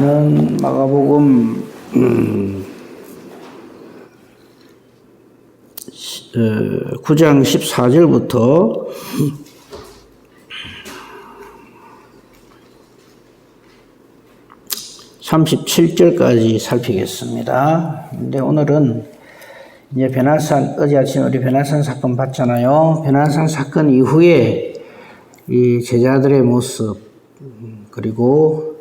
우리는 마가복음 9장 14절부터 37절까지 살피겠습니다. 근데 오늘은 이제 베나산, 어제 아침 우리 베나산 사건 봤잖아요. 베나산 사건 이후에 이 제자들의 모습, 그리고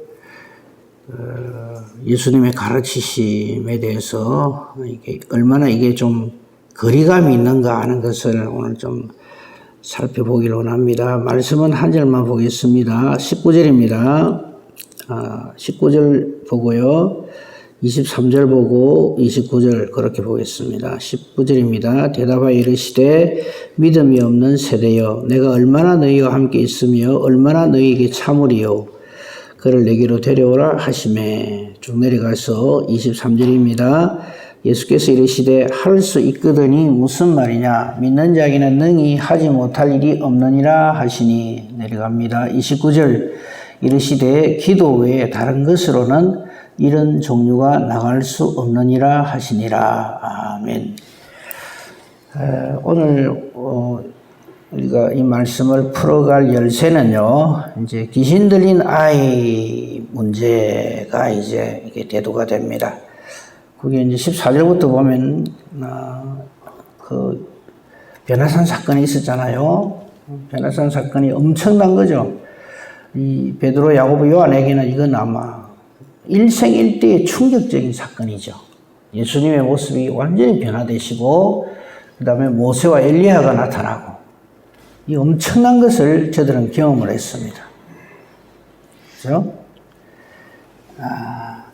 예수님의 가르치심에 대해서 이게 얼마나 이게 좀 거리감이 있는가 하는 것을 오늘 좀 살펴보기를 원합니다. 말씀은 한 절만 보겠습니다. 19절입니다. 19절 보고요. 23절 보고 29절 그렇게 보겠습니다. 19절입니다. 대답하여 이르시되 믿음이 없는 세대여, 내가 얼마나 너희와 함께 있으며 얼마나 너희에게 참으리요. 그를 내게로 데려오라 하시매. 쭉 내려가서 23절입니다. 예수께서 이르시되 할 수 있거든이 무슨 말이냐, 믿는 자에게는 능히 하지 못할 일이 없느니라 하시니. 내려갑니다. 29절 이르시되 기도 외에 다른 것으로는 이런 종류가 나갈 수 없느니라 하시니라. 아멘. 오늘 우리가 이 말씀을 풀어갈 열쇠는요, 이제 귀신 들린 아이 문제가 이제 이게 대두가 됩니다. 그게 이제 14절부터 보면 그 베나산 사건이 있었잖아요. 베나산 사건이 엄청난 거죠. 이 베드로, 야고보, 요한에게는 이건 아마 일생일대의 충격적인 사건이죠. 예수님의 모습이 완전히 변화되시고 그 다음에 모세와 엘리야가 나타나고 이 엄청난 것을 저들은 경험을 했습니다. 그렇죠?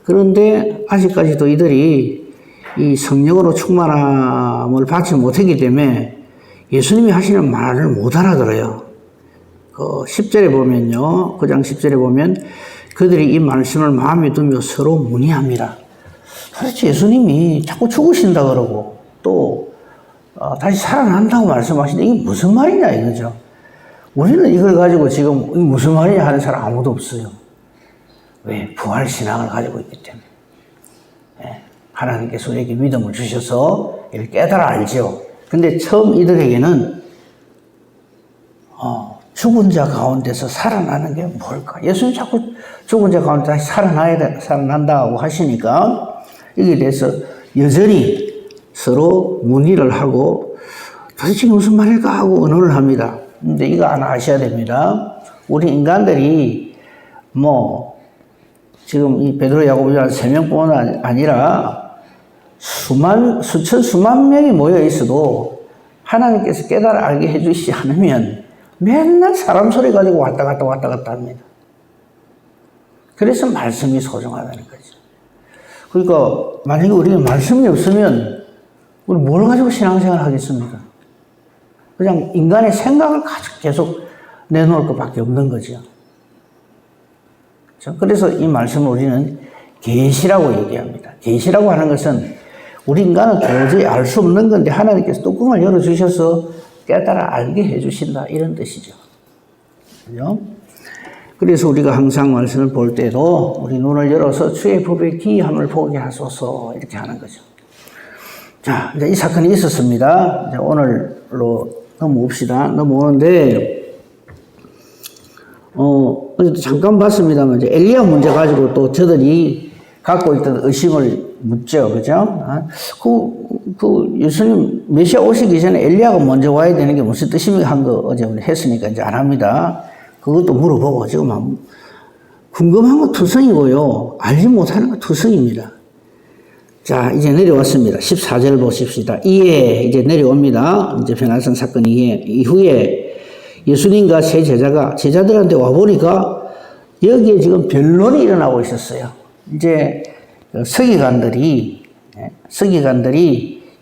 그런데 아직까지도 이들이 이 성령으로 충만함을 받지 못했기 때문에 예수님이 하시는 말을 못 알아들어요. 그 10절에 보면요, 9장 10절에 보면 그들이 이 말씀을 마음에 두며 서로 문의합니다. 도대체 예수님이 자꾸 죽으신다 그러고 또 다시 살아난다고 말씀하시는데 이게 무슨 말이냐 이거죠. 우리는 이걸 가지고 지금 이게 무슨 말이냐 하는 사람 아무도 없어요. 왜? 부활신앙을 가지고 있기 때문에. 하나님께서 우리에게 믿음을 주셔서 이를 깨달아 알죠. 근데 처음 이들에게는 죽은 자 가운데서 살아나는 게 뭘까? 예수님 자꾸 죽은 자 가운데 다시 살아난다고 하시니까 여기에 대해서 여전히 서로 문의를 하고 도대체 무슨 말일까 하고 의논을 합니다. 근데 이거 하나 아셔야 됩니다. 우리 인간들이 지금 이 베드로, 야고보, 요한 3명뿐만 아니라 수만 명이 모여 있어도 하나님께서 깨달아 알게 해주시지 않으면 맨날 사람 소리 가지고 왔다 갔다 합니다. 그래서 말씀이 소중하다는 거죠. 그러니까 만약에 우리가 말씀이 없으면 우리 뭘 가지고 신앙생활을 하겠습니까? 그냥 인간의 생각을 계속 내놓을 것밖에 없는 거죠. 그래서 이 말씀을 우리는 계시라고 얘기합니다. 계시라고 하는 것은 우리 인간은 도저히 알 수 없는 건데 하나님께서 뚜껑을 열어주셔서 깨달아 알게 해주신다, 이런 뜻이죠. 그죠? 그래서 우리가 항상 말씀을 볼 때도 우리 눈을 열어서 주의 법의 기이함을 보게 하소서, 이렇게 하는 거죠. 자, 이제 이 사건이 있었습니다. 이제 오늘로 넘어오는데, 어제도 잠깐 봤습니다만, 이제 엘리야 문제 가지고 또 저들이 갖고 있던 의심을 묻죠. 그죠? 예수님 메시아 오시기 전에 엘리야가 먼저 와야 되는 게 무슨 뜻입니까? 한 거 어제 우리 했으니까 이제 안 합니다. 그것도 물어보고, 지금 궁금한 건 투성이고요. 알지 못하는 건 투성입니다. 자, 이제 내려왔습니다. 14절 보십시다. 이에 이제 내려옵니다. 이제 베나산 사건 이후에 예수님과 세 제자가 제자들한테 와보니까 여기에 지금 변론이 일어나고 있었어요. 이제 서기관들이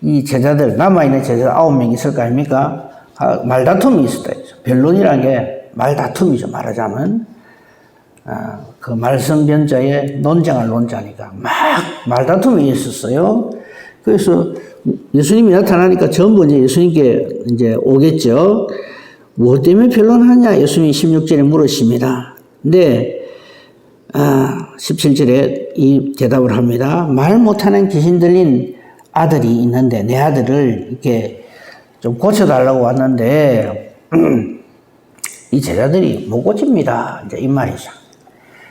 이 제자들, 남아있는 제자들 9명 있을 거 아닙니까? 말다툼이 있었다. 변론이라는 게 말다툼이죠. 말하자면. 그 말씀 변자의 논쟁할 논자니까 막 말다툼이 있었어요. 그래서 예수님이 나타나니까 전부 이제 예수님께 이제 오겠죠. 무엇 때문에 변론하냐? 예수님이 16절에 물으십니다. 근데 17절에 이 대답을 합니다. 말 못하는 귀신 들린 아들이 있는데 내 아들을 이렇게 좀 고쳐달라고 왔는데 이 제자들이 못 고칩니다. 이제 이 말이죠.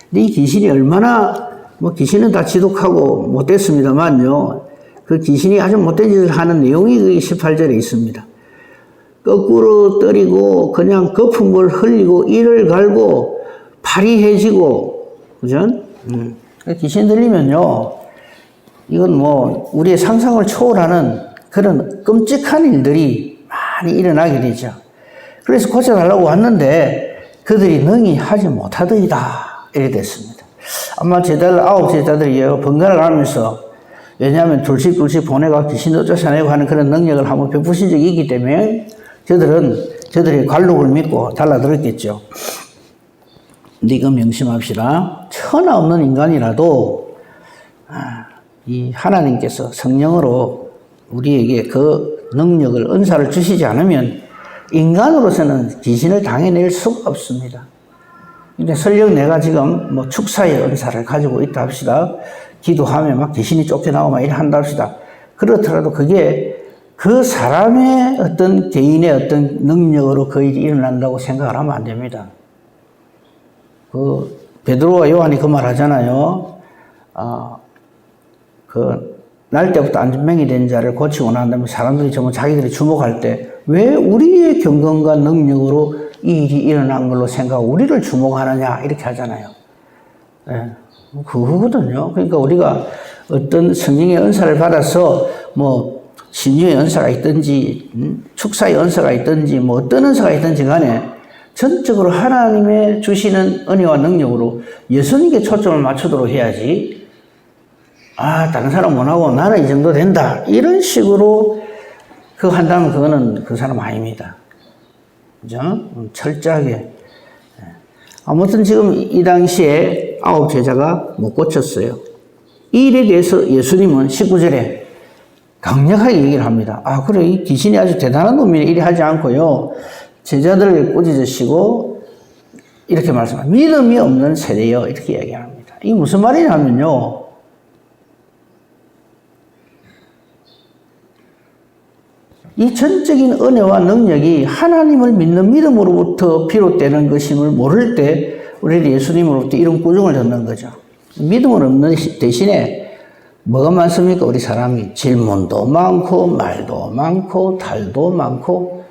근데 이 귀신이 얼마나 귀신은 다 지독하고 못됐습니다만요. 그 귀신이 아주 못된 짓을 하는 내용이 그 18절에 있습니다. 거꾸로 때리고 그냥 거품을 흘리고 이를 갈고 팔이 해지고 그죠? 귀신 들리면요. 이건 우리의 상상을 초월하는 그런 끔찍한 일들이 많이 일어나게 되죠. 그래서 고쳐달라고 왔는데 그들이 능히 하지 못하더이다. 이래 됐습니다. 아마 아홉 제자들이 번갈아 가면서 왜냐하면 둘씩 보내가 귀신도 쫓아내고 하는 그런 능력을 한번 베푸신 적이 있기 때문에 저들의 관록을 믿고 달라들었겠죠. 근데 이거 명심합시다. 천하 없는 인간이라도 이 하나님께서 성령으로 우리에게 그 능력을 은사를 주시지 않으면 인간으로서는 귀신을 당해낼 수가 없습니다. 근데 설령 내가 지금 축사의 은사를 가지고 있다 합시다. 기도하면 막 귀신이 쫓겨나고 막 이래 한다 합시다. 그렇더라도 그게 그 사람의 어떤 개인의 어떤 능력으로 그 일이 일어난다고 생각을 하면 안 됩니다. 베드로와 요한이 그 말 하잖아요. 날 때부터 안진병이 된 자를 고치고 난 다음에 사람들이 전부 자기들이 주목할 때 왜 우리의 경건과 능력으로 이 일이 일어난 걸로 생각하고 우리를 주목하느냐 이렇게 하잖아요. 네. 그거거든요. 그러니까 우리가 어떤 성령의 은사를 받아서 신유의 은사가 있든지 축사의 은사가 있든지 어떤 은사가 있든지 간에 전적으로 하나님의 주시는 은혜와 능력으로 예수님께 초점을 맞추도록 해야지 다른 사람 못하고 나는 이 정도 된다 이런 식으로 그거 한다면 그거는 그 사람 아닙니다. 그죠? 철저하게. 아무튼 지금 이 당시에 9 제자가 못 고쳤어요. 이 일에 대해서 예수님은 19절에 강력하게 얘기를 합니다. 그래, 이 귀신이 아주 대단한 놈이네. 이래 하지 않고요. 제자들을 꾸짖으시고 이렇게 말씀합니다. 믿음이 없는 세대여. 이렇게 얘기합니다. 이게 무슨 말이냐면요. 이 전적인 은혜와 능력이 하나님을 믿는 믿음으로부터 비롯되는 것임을 모를 때 우리 예수님으로부터 이런 꾸중을 듣는 거죠. 믿음은 없는 대신에 뭐가 많습니까? 우리 사람이 질문도 많고 말도 많고 탈도 많고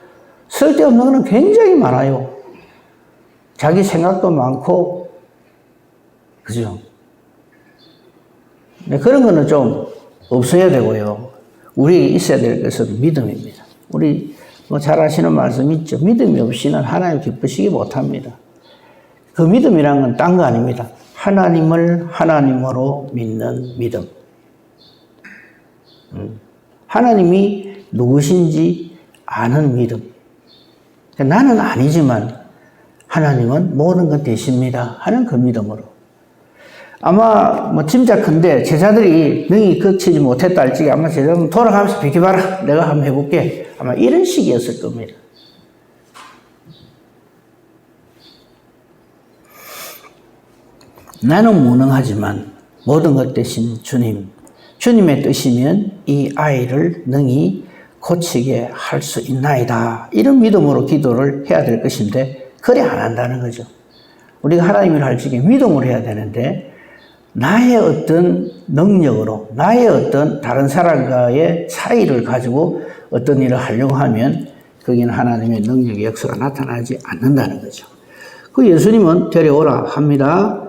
쓸데없는 거는 굉장히 많아요. 자기 생각도 많고 그죠? 네, 그런 거는 좀 없어야 되고요. 우리에게 있어야 될 것은 믿음입니다. 우리 잘 아시는 말씀 있죠. 믿음이 없이는 하나님 기쁘시기 못합니다. 그 믿음이란 건 딴 거 아닙니다. 하나님을 하나님으로 믿는 믿음. 하나님이 누구신지 아는 믿음. 나는 아니지만 하나님은 모든 것 되십니다 하는 그 믿음으로. 아마 짐작컨대 제자들이 능히 거치지 못했다 할지 아마 제자들은 돌아가면서 비켜봐라 내가 한번 해볼게 아마 이런 식이었을 겁니다. 나는 무능하지만 모든 것 되신 주님의 뜻이면 이 아이를 능히 고치게 할 수 있나이다. 이런 믿음으로 기도를 해야 될 것인데 그래 안 한다는 거죠. 우리가 하나님을 할 적에 믿음으로 해야 되는데 나의 어떤 능력으로 나의 어떤 다른 사람과의 차이를 가지고 어떤 일을 하려고 하면 거기는 하나님의 능력의 역사가 나타나지 않는다는 거죠. 그 예수님은 데려오라 합니다.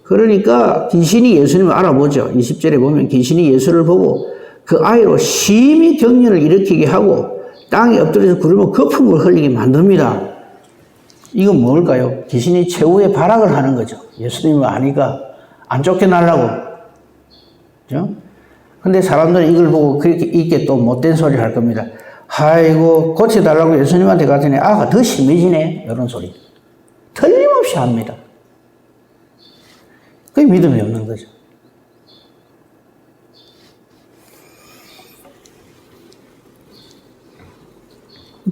그러니까 귀신이 예수님을 알아보죠. 20절에 보면 귀신이 예수를 보고 그 아이로 심히 경련을 일으키게 하고 땅에 엎드려서 구르며 거품을 흘리게 만듭니다. 이건 뭘까요? 귀신이 최후의 발악을 하는 거죠. 예수님을 아니까 안 쫓겨나려고. 그죠? 근데 사람들은 이걸 보고 그렇게 이게 또 못된 소리를 할 겁니다. 아이고, 고쳐달라고 예수님한테 갔더니 아가 더 심해지네. 이런 소리. 틀림없이 합니다. 그게 믿음이 없는 거죠.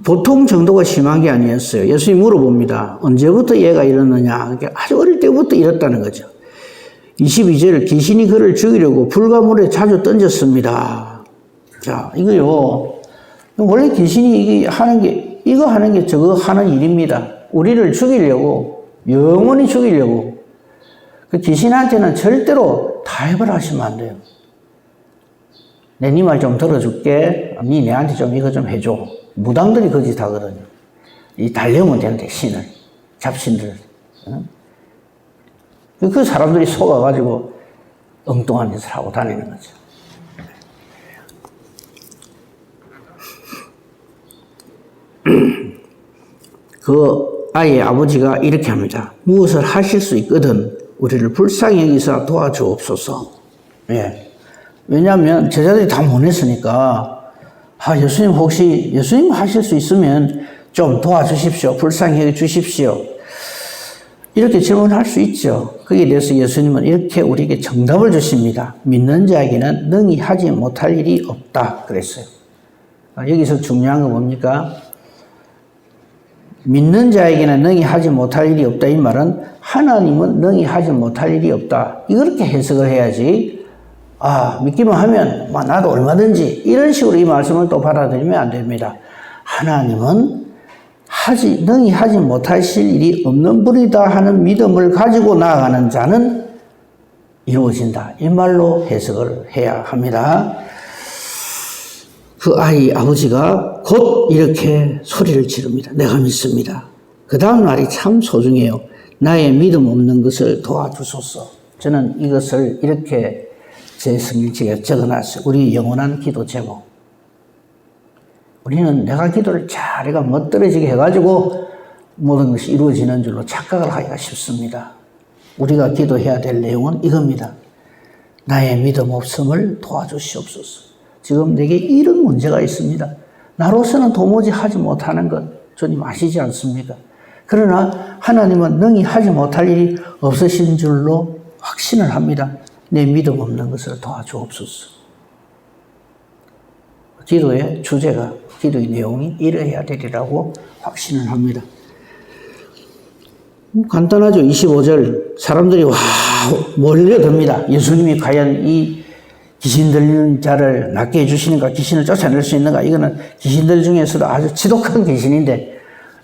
보통 정도가 심한 게 아니었어요. 예수님이 물어봅니다. 언제부터 얘가 이러느냐. 아주 어릴 때부터 이랬다는 거죠. 22절 귀신이 그를 죽이려고 불과 물에 자주 던졌습니다. 자, 이거요. 원래 귀신이 이거 하는 게 저거 하는 일입니다. 우리를 죽이려고, 영원히 죽이려고. 그 귀신한테는 절대로 타협을 하시면 안 돼요. 내 네 말 좀 들어줄게. 네 내한테 좀 이거 좀 해줘. 무당들이 거짓 하거든요. 이 달려오면 되는데, 신을. 잡신들. 그 사람들이 속아가지고 엉뚱한 짓을 하고 다니는 거죠. 그 아이의 아버지가 이렇게 합니다. 무엇을 하실 수 있거든 우리를 불쌍히 여기서 도와주옵소서. 예. 왜냐하면 제자들이 다 못했으니까 예수님 혹시 예수님 하실 수 있으면 좀 도와주십시오. 불쌍히 여겨주십시오. 이렇게 질문할 수 있죠. 거기에 대해서 예수님은 이렇게 우리에게 정답을 주십니다. 믿는 자에게는 능히 하지 못할 일이 없다 그랬어요. 여기서 중요한 건 뭡니까? 믿는 자에게는 능히 하지 못할 일이 없다. 이 말은 하나님은 능히 하지 못할 일이 없다. 이렇게 해석을 해야지. 믿기만 하면 나도 얼마든지 이런 식으로 이 말씀을 또 받아들이면 안 됩니다. 하나님은 능히 하지 못하실 일이 없는 분이다 하는 믿음을 가지고 나아가는 자는 이루어진다. 이 말로 해석을 해야 합니다. 그 아이 아버지가 곧 이렇게 소리를 지릅니다. 내가 믿습니다. 그 다음 말이 참 소중해요. 나의 믿음 없는 것을 도와주소서. 저는 이것을 이렇게 제 성경책에 적어놨어요. 우리 영원한 기도 제목. 우리는 내가 기도를 잘해가 멋들어지게 해가지고 모든 것이 이루어지는 줄로 착각을 하기가 쉽습니다. 우리가 기도해야 될 내용은 이겁니다. 나의 믿음 없음을 도와주시옵소서. 지금 내게 이런 문제가 있습니다. 나로서는 도무지 하지 못하는 것 주님 아시지 않습니까? 그러나 하나님은 능히 하지 못할 일이 없으신 줄로 확신을 합니다. 내 믿음 없는 것을 도와주옵소서. 기도의 주제가, 기도의 내용이 이래야 되리라고 확신을 합니다. 간단하죠. 25절 사람들이 몰려듭니다. 예수님이 과연 이 귀신 들리는 자를 낫게 해주시는가, 귀신을 쫓아낼 수 있는가. 이거는 귀신들 중에서도 아주 지독한 귀신인데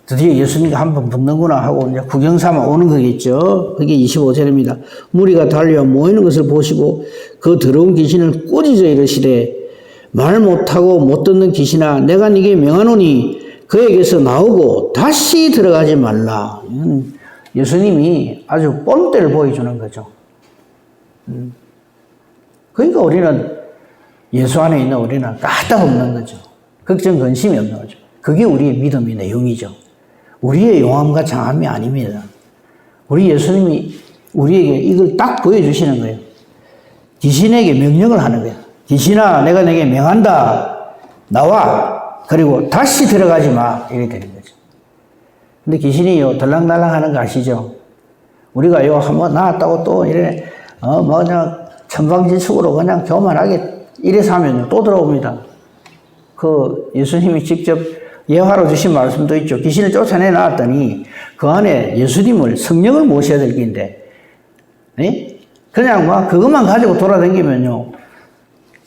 드디어 예수님이 한번 붙는구나 하고 이제 구경 삼아 오는 거겠죠. 그게 25절입니다. 무리가 달려와 모이는 것을 보시고 그 더러운 귀신을 꾸짖어 이르시되 말 못하고 못 듣는 귀신아 내가 네게 명하노니 그에게서 나오고 다시 들어가지 말라. 예수님이 아주 뻔때를 보여주는 거죠. 그러니까 우리는 예수 안에 있는 우리는 까딱없는 거죠. 걱정 근심이 없는 거죠. 그게 우리의 믿음의 내용이죠. 우리의 용함과 장함이 아닙니다. 우리 예수님이 우리에게 이걸 딱 보여주시는 거예요. 귀신에게 명령을 하는 거예요. 귀신아 내가 내게 명한다. 나와. 그리고 다시 들어가지 마. 이렇게 되는 거죠. 근데 귀신이요 덜랑달랑 하는 거 아시죠? 우리가 요 한번 나왔다고 또 이래 그냥 천방지축으로 그냥 교만하게 이래서 하면 또 들어옵니다. 그 예수님이 직접 예화로 주신 말씀도 있죠. 귀신을 쫓아내 나왔더니 그 안에 예수님을 성령을 모셔야 될 긴데 그냥 그것만 가지고 돌아다니면요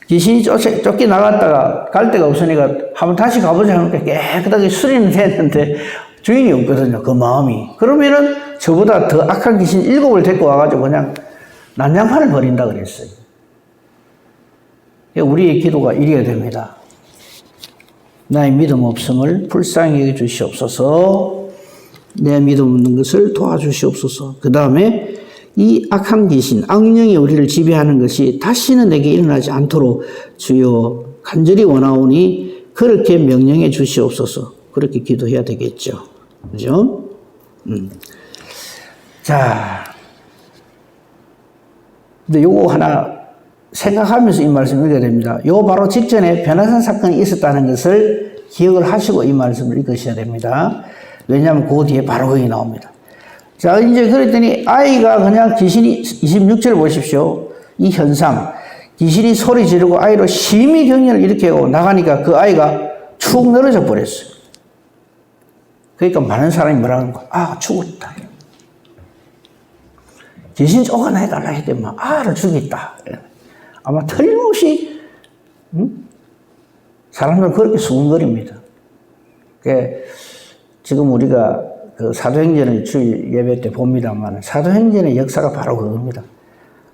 귀신이 쫓겨 나갔다가 갈 데가 없으니까 한번 다시 가보자 하니까 깨끗하게 수리는 됐는데 주인이 없거든요. 그 마음이. 그러면은 저보다 더 악한 귀신 7을 데리고 와가지고 그냥 난장판을 벌인다 그랬어요. 우리의 기도가 이래야 됩니다. 나의 믿음 없음을 불쌍히 여겨 주시옵소서. 내 믿음 없는 것을 도와주시옵소서. 그 다음에 이 악한 귀신, 악령이 우리를 지배하는 것이 다시는 내게 일어나지 않도록 주여 간절히 원하오니 그렇게 명령해 주시옵소서. 그렇게 기도해야 되겠죠. 그죠? 자, 근데 요거 하나 생각하면서 이 말씀을 읽어야 됩니다. 요 바로 직전에 변화산 사건이 있었다는 것을 기억을 하시고 이 말씀을 읽으셔야 됩니다. 왜냐하면 그 뒤에 바로 거기 나옵니다. 자, 이제 그랬더니 아이가 그냥 귀신이 26절 보십시오. 이 현상. 귀신이 소리 지르고 아이로 심히 경련을 일으키고 나가니까 그 아이가 축 늘어져 버렸어요. 그러니까 많은 사람이 뭐라 하는 거야? 죽었다. 귀신 쫓아내달라 했더니 아를 죽였다. 아마 틀림없이 사람들은 그렇게 수군거립니다. 지금 우리가 그 사도행전을 주일 예배 때 봅니다만 사도행전의 역사가 바로 그겁니다.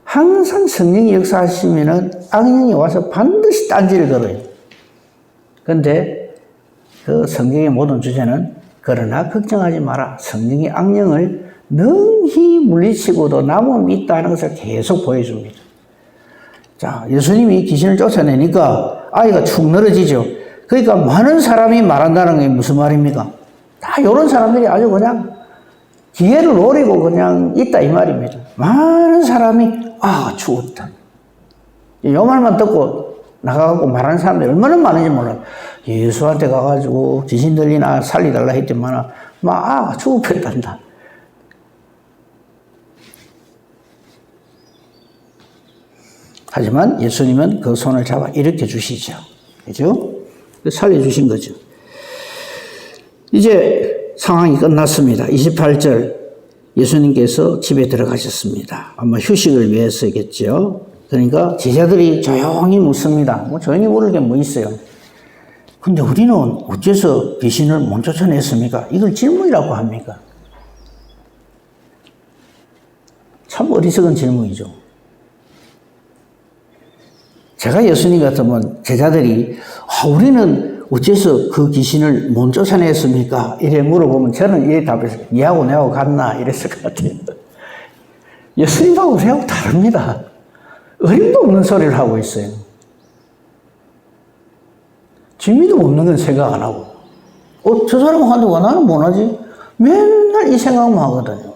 항상 성령이 역사하시면은 악령이 와서 반드시 딴지를 걸어요. 그런데 그 성경의 모든 주제는 그러나 걱정하지 마라. 성령이 악령을 능히 물리치고도 남음이 있다는 것을 계속 보여줍니다. 자, 예수님이 귀신을 쫓아내니까 아이가 축 늘어지죠. 그러니까 많은 사람이 말한다는 게 무슨 말입니까? 다 이런 사람들이 아주 그냥 기회를 노리고 그냥 있다 이 말입니다. 많은 사람이 죽었다. 이 말만 듣고 나가고 말하는 사람들이 얼마나 많은지 몰라요. 예수한테 가가지고 귀신 들리나 살리달라 했더만 죽어버렸단다. 하지만 예수님은 그 손을 잡아 일으켜 주시죠. 그죠? 살려주신 거죠. 이제 상황이 끝났습니다. 28절 예수님께서 집에 들어가셨습니다. 아마 휴식을 위해서겠죠. 그러니까 제자들이 조용히 묻습니다. 조용히 물을 게 뭐 있어요. 근데 우리는 어째서 귀신을 못 쫓아냈습니까? 이걸 질문이라고 합니까? 참 어리석은 질문이죠. 제가 예수님 같으면 제자들이 우리는 어째서 그 귀신을 못 쫓아냈습니까? 이래 물어보면 저는 이래 답해서 얘하고 내하고 같나? 이랬을 것 같아요. 예수님하고 우리하고 다릅니다. 어림도 없는 소리를 하고 있어요. 재미도 없는 건 생각 안 하고 저 사람은 하는데 왜 나는 못하지? 맨날 이 생각만 하거든요.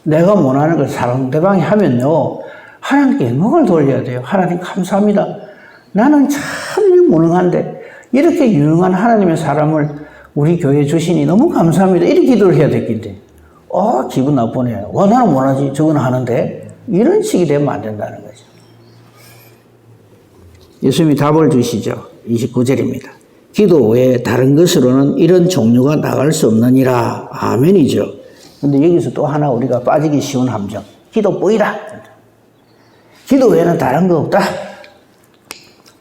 내가 못하는 걸 상대방이 하면요 하나님께 영광을 돌려야 돼요. 하나님 감사합니다. 나는 참 무능한데 이렇게 유능한 하나님의 사람을 우리 교회에 주시니 너무 감사합니다. 이렇게 기도를 해야 될 텐데 기분 나쁘네요. 왜 나는 못하지? 저건 하는데 이런 식이 되면 안 된다는 거죠. 예수님이 답을 주시죠. 29절입니다. 기도 외에 다른 것으로는 이런 종류가 나갈 수 없느니라. 아멘이죠. 근데 여기서 또 하나 우리가 빠지기 쉬운 함정. 기도 뿌이다. 기도 외에는 다른 거 없다.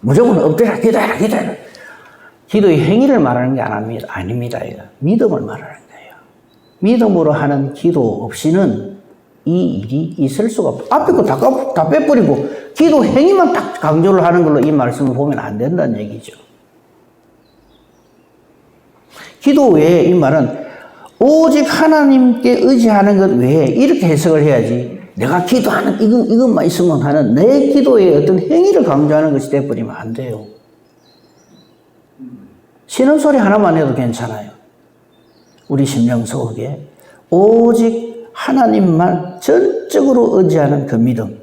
무조건 엎드려 기도해라. 기도의 행위를 말하는 게 아닙니다. 이거. 믿음을 말하는 거예요. 믿음으로 하는 기도 없이는 이 일이 있을 수가 없고 앞에 거 다 빼버리고 기도 행위만 딱 강조를 하는 걸로 이 말씀을 보면 안 된다는 얘기죠. 기도 외에 이 말은 오직 하나님께 의지하는 것 외에 이렇게 해석을 해야지 내가 기도하는 이것만 있으면 하는 내 기도의 어떤 행위를 강조하는 것이 돼버리면 안 돼요. 신음소리 하나만 해도 괜찮아요. 우리 심령 속에 오직 하나님만 전적으로 의지하는 그 믿음,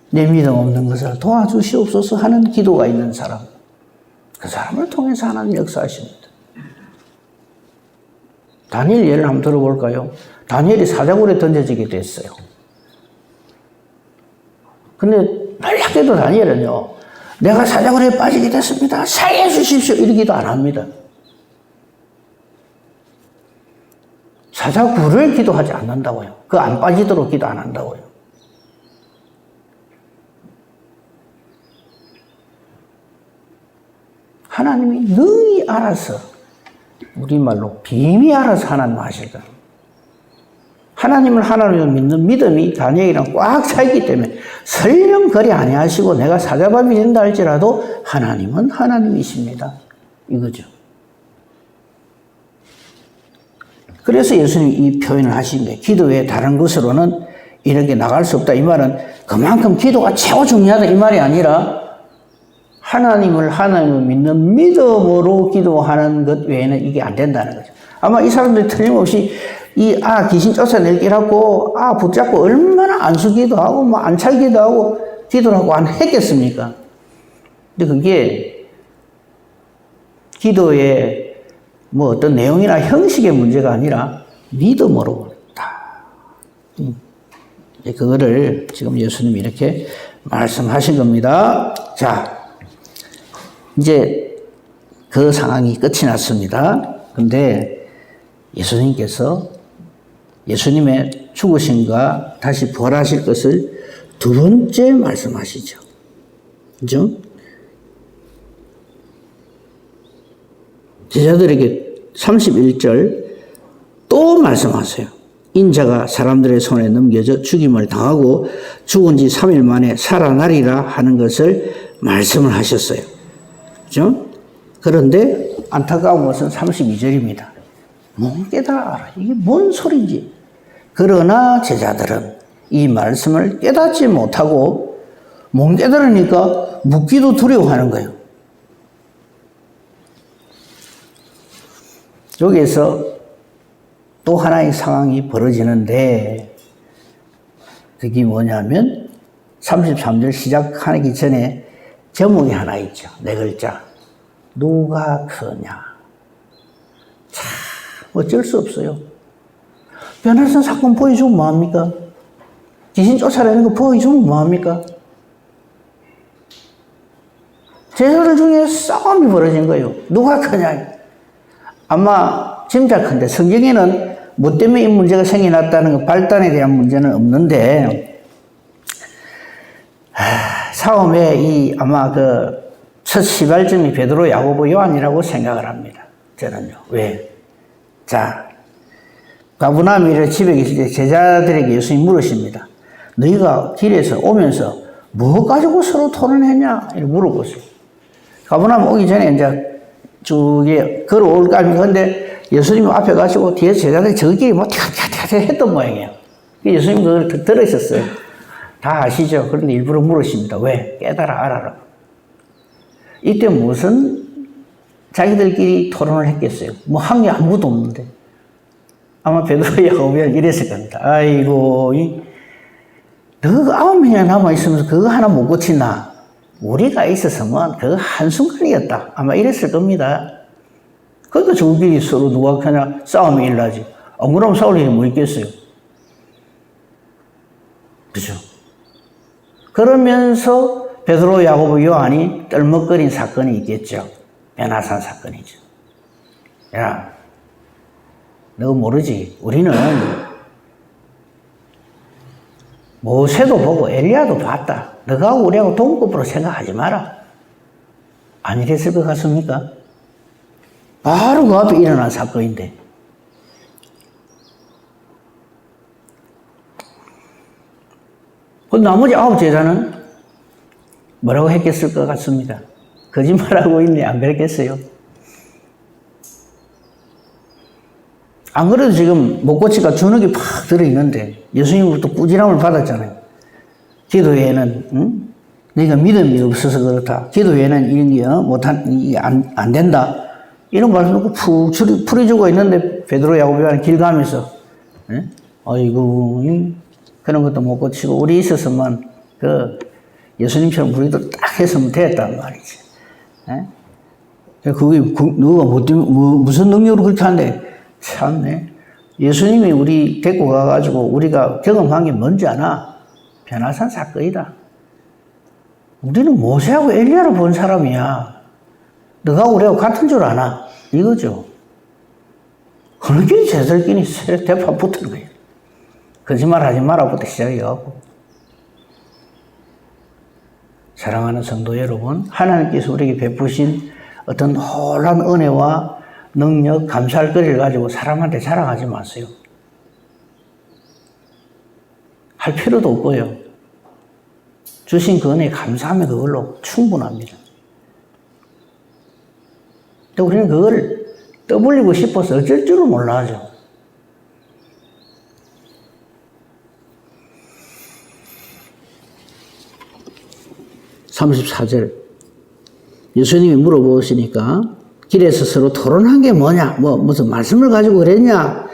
내 믿음 없는 것을 도와주시옵소서 하는 기도가 있는 사람, 그 사람을 통해서 하나님 역사하십니다. 다니엘 예를 한번 들어볼까요? 다니엘이 사자굴에 던져지게 됐어요. 근데 놀랍게도 다니엘은요, 내가 사자굴에 빠지게 됐습니다. 살려주십시오. 이러기도 안 합니다. 사자굴을 기도하지 않는다고요. 그 안 빠지도록 기도 안 한다고요. 하나님이 능히 알아서, 우리말로 빔이 알아서 하나님 하실 거예요. 하나님을 하나님을 믿는 믿음이 다니엘이랑 꽉 차있기 때문에 설령 그리 아니하시고 내가 사자밥이 된다 할지라도 하나님은 하나님이십니다. 이거죠. 그래서 예수님이 이 표현을 하신 거예요. 기도 외에 다른 것으로는 이런 게 나갈 수 없다. 이 말은 그만큼 기도가 최고 중요하다 이 말이 아니라 하나님을 믿는 믿음으로 기도하는 것 외에는 이게 안 된다는 거죠. 아마 이 사람들이 틀림없이 귀신 쫓아낼기라고 붙잡고 얼마나 안수기도 하고 안찰기도 하고 기도를 하고 안 했겠습니까? 근데 그게 기도의 어떤 내용이나 형식의 문제가 아니라 믿음으로 다. 그거를 지금 예수님이 이렇게 말씀하신 겁니다. 자, 이제 그 상황이 끝이 났습니다. 근데 예수님께서 예수님의 죽으신가 다시 부활하실 것을 두 번째 말씀하시죠. 그죠? 제자들에게 31절 또 말씀하세요. 인자가 사람들의 손에 넘겨져 죽임을 당하고 죽은 지 3일 만에 살아나리라 하는 것을 말씀을 하셨어요. 그죠? 그런데 안타까운 것은 32절입니다. 못 깨달아. 이게 뭔 소리인지. 그러나 제자들은 이 말씀을 깨닫지 못하고 못 깨달으니까 묻기도 두려워하는 거예요. 여기에서 또 하나의 상황이 벌어지는데 그게 뭐냐면 33절 시작하기 전에 제목이 하나 있죠. 4글자. 누가 크냐. 참 어쩔 수 없어요. 변화선 사건 보여주면 뭐합니까? 귀신 쫓아내는 거 보여주면 뭐합니까? 제자들 중에 싸움이 벌어진 거예요. 누가 크냐. 아마 짐작컨대 성경에는 뭐 때문에 이 문제가 생겨났다는 거 발단에 대한 문제는 없는데 싸움에 아마 그 첫 시발점이 베드로, 야고보, 요한이라고 생각을 합니다. 저는요. 왜? 자, 가버나움에 집에 계실 때 제자들에게 예수님이 물으십니다. 너희가 길에서 오면서 뭐 가지고 서로 토론했냐? 이렇게 물어보세요. 가버나움 오기 전에 이제 쭉에 걸어올까 합니다. 근데 예수님 앞에 가시고 뒤에 제자들이 저끼리 뭐 튀가튀가 했던 모양이에요. 예수님 그걸 들으셨어요. 다 아시죠? 그런데 일부러 물으십니다. 왜? 깨달아 알아라. 이때 무슨 자기들끼리 토론을 했겠어요? 뭐 한 게 아무것도 없는데. 아마 베드로, 야고보가 이랬을 겁니다. 아이고, 너 9명이나 남아있으면서 그거 하나 못 고치나? 우리가 있었으면 그거 한순간이었다. 아마 이랬을 겁니다. 그러니까 저끼리 서로 누가 그냥 싸움이 일어나지. 안 그러면 싸울 일이 뭐 있겠어요? 그죠? 그러면서 베드로, 야고보, 요한이 떨먹거린 사건이 있겠죠. 베나산 사건이죠. 야, 너 모르지? 우리는 모세도 보고 엘리야도 봤다. 너가 우리하고 동급으로 생각하지 마라. 안 이랬을 것 같습니까? 바로 그 앞에 일어난 사건인데. 그 나머지 9 제자는 뭐라고 했겠을 것 같습니다. 거짓말하고 있네. 안 그랬겠어요? 안 그래도 지금 못 고치가 주눅이 팍 들어있는데 예수님으로부터 꾸지람을 받았잖아요. 기도에는 너희가 믿음이 없어서 그렇다. 기도에는 이런 게 안 된다. 이런 말씀 놓고 푹 풀어주고 있는데 베드로, 야고보, 요한이 길 가면서 아이고 그런 것도 못 고치고 우리 있었으면 예수님처럼 우리도 딱 했으면 됐단 말이지. 그게 누가 무슨 능력으로 그렇게 하는데 참네. 예수님이 우리 데리고 가가지고 우리가 경험한 게 뭔지 아나? 변화산 사건이다. 우리는 모세하고 엘리야를 본 사람이야. 너가 우리하고 같은 줄 아나? 이거죠. 그렇게 제자들끼리 대파 붙는 거예요. 거짓말 하지 마라부터 시작해갖고. 사랑하는 성도 여러분, 하나님께서 우리에게 베푸신 어떤 놀라운 은혜와 능력, 감사할 거리를 가지고 사람한테 자랑하지 마세요. 할 필요도 없고요. 주신 그 은혜에 감사하면 그걸로 충분합니다. 근데 우리는 그걸 떠벌리고 싶어서 어쩔 줄을 몰라 하죠. (34절) 예수님이 물어보시니까 길에서 서로 토론한 게 뭐냐? 무슨 말씀을 가지고 그랬냐?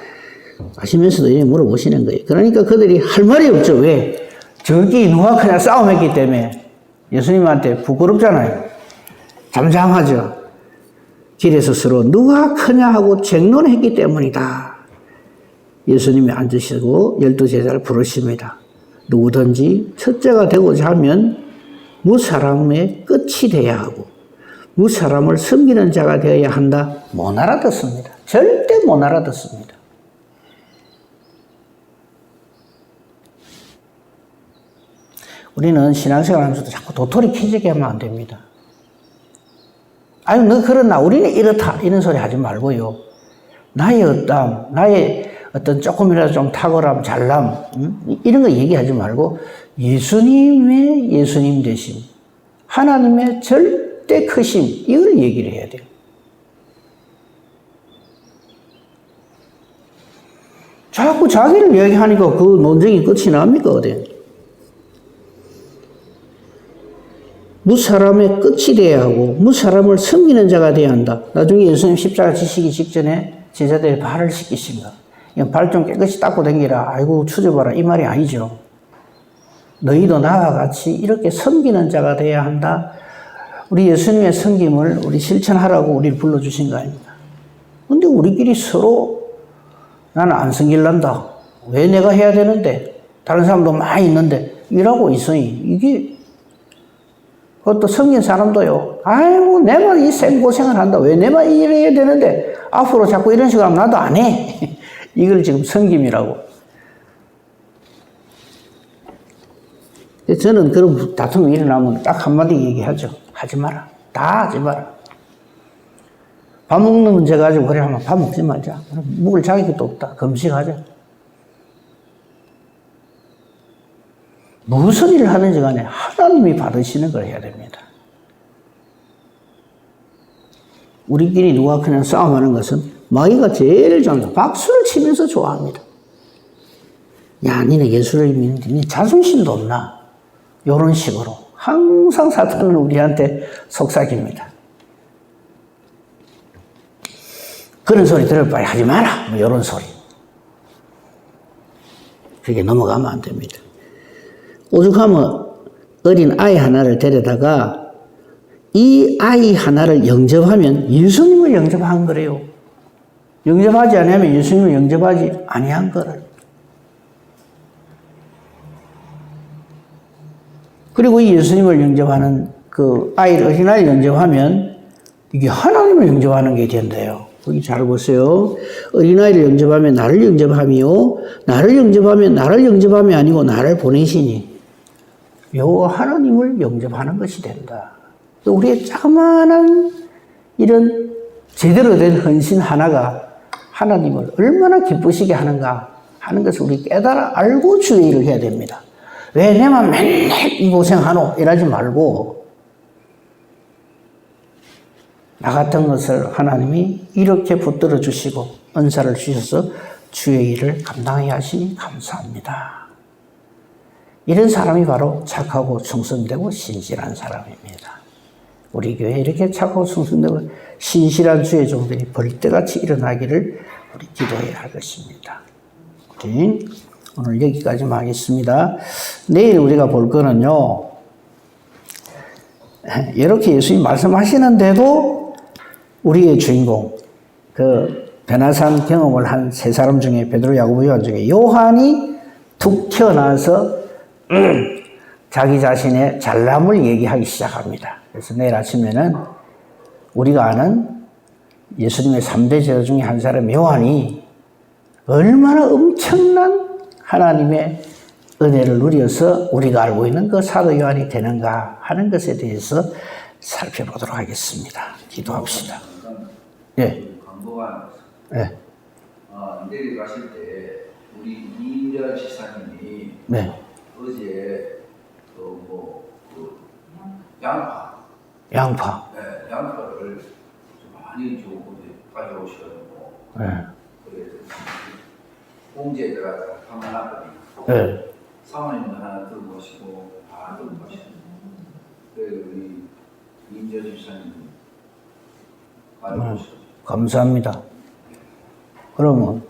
하시면서도 이제 물어보시는 거예요. 그러니까 그들이 할 말이 없죠. 왜? 저기 누가 그냥 싸움했기 때문에 예수님한테 부끄럽잖아요. 잠잠하죠. 길에서 서로 누가 크냐 하고 쟁론했기 때문이다. 예수님이 앉으시고 12제자를 부르십니다. 누구든지 첫째가 되고자 하면 무사람의 끝이 돼야 하고 무사람을 섬기는 자가 되어야 한다. 못 알아듣습니다. 절대 못 알아듣습니다. 우리는 신앙생활 하면서도 자꾸 도토리 키재기 하면 안 됩니다. 아유, 너 그러나 우리는 이렇다. 이런 소리 하지 말고요. 나의 어떤 조금이라도 좀 탁월함, 잘남, 이런 거 얘기하지 말고 예수님의 예수님 되심, 하나님의 절대 크심, 이걸 얘기를 해야 돼요. 자꾸 자기를 이야기하니까 그 논쟁이 끝이 납니까, 어디? 무사람의 끝이 돼야 하고 무사람을 섬기는 자가 돼야 한다. 나중에 예수님 십자가 지시기 직전에 제자들이 발을 씻기신가. 발 좀 깨끗이 닦고 다니라. 아이고 추져봐라. 이 말이 아니죠. 너희도 나와 같이 이렇게 섬기는 자가 돼야 한다. 우리 예수님의 섬김을 우리 실천하라고 우리를 불러주신 거 아닙니까? 근데 우리끼리 서로 나는 안 섬길란다. 왜 내가 해야 되는데? 다른 사람도 많이 있는데 이러고 있으니 이게 그것도 섬긴 사람도요. 아이고 내만 이 생고생을 한다. 왜 내만 이래야 되는데 앞으로 자꾸 이런 식으로 하면 나도 안 해. 이걸 지금 섬김이라고. 저는 그런 다툼이 일어나면 딱 한마디 얘기하죠. 하지 마라. 다 하지 마라. 밥 먹는 문제 가지고 그래 하면 밥 먹지 말자. 먹을 자격도 없다. 금식하자. 무슨 일을 하는지 간에 하나님이 받으시는 걸 해야 됩니다. 우리끼리 누가 그냥 싸움하는 것은 마귀가 제일 좋아합니다. 박수를 치면서 좋아합니다. 야, 니네 예수를 믿는데 니 자존심도 없나? 이런 식으로 항상 사탄은 우리한테 속삭입니다. 그런 소리 들을 바에 하지 마라. 뭐 이런 소리. 그렇게 넘어가면 안 됩니다. 오죽하면 어린 아이 하나를 데려다가 이 아이 하나를 영접하면 예수님을 영접한 거래요. 영접하지 않으면 예수님을 영접하지 아니한 거를. 그리고 이 예수님을 영접하는 그 아이를, 어린아이를 영접하면 이게 하나님을 영접하는 게 된대요. 거기 잘 보세요. 어린아이를 영접하면 나를 영접하며 나를 영접하면 나를 영접함이 아니고 나를 보내시니 요 하나님을 영접하는 것이 된다. 우리의 자그마한 이런 제대로 된 헌신 하나가 하나님을 얼마나 기쁘시게 하는가 하는 것을 우리 깨달아 알고 주의 일을 해야 됩니다. 왜 내만 맨날 이 고생하노? 이러지 말고 나 같은 것을 하나님이 이렇게 붙들어 주시고 은사를 주셔서 주의 일을 감당하게 하시니 감사합니다. 이런 사람이 바로 착하고 충성되고 신실한 사람입니다. 우리 교회에 이렇게 착하고 충성되고 신실한 주의 종들이 벌떼같이 일어나기를 우리 기도해야 할 것입니다. 우리 오늘 여기까지만 하겠습니다. 내일 우리가 볼 거는요, 이렇게 예수님 말씀하시는데도 우리의 주인공, 그 베나산 경험을 한 세 사람 중에 베드로, 야고보, 요한 중에 요한이 툭 튀어나와서 자기 자신의 잘남을 얘기하기 시작합니다. 그래서 내일 아침에는 우리가 아는 예수님의 3대 제자 중에 한 사람 요한이 얼마나 엄청난 하나님의 은혜를 누려서 우리가 알고 있는 그 사도 요한이 되는가 하는 것에 대해서 살펴보도록 하겠습니다. 기도합시다. 예. 예. 내일 가실 때 우리 이인자 지사님이 네. 어제 양파. 네, 양파를 좀 많이 좀 가져오셔가지고. 네. 그래서 봉지에다가 담아놨거든요. 네. 사모님도 하나 들고 가시고 다 들고 가시고. 그래서 우리 이인자 지사님 가져오시고. 감사합니다. 그러면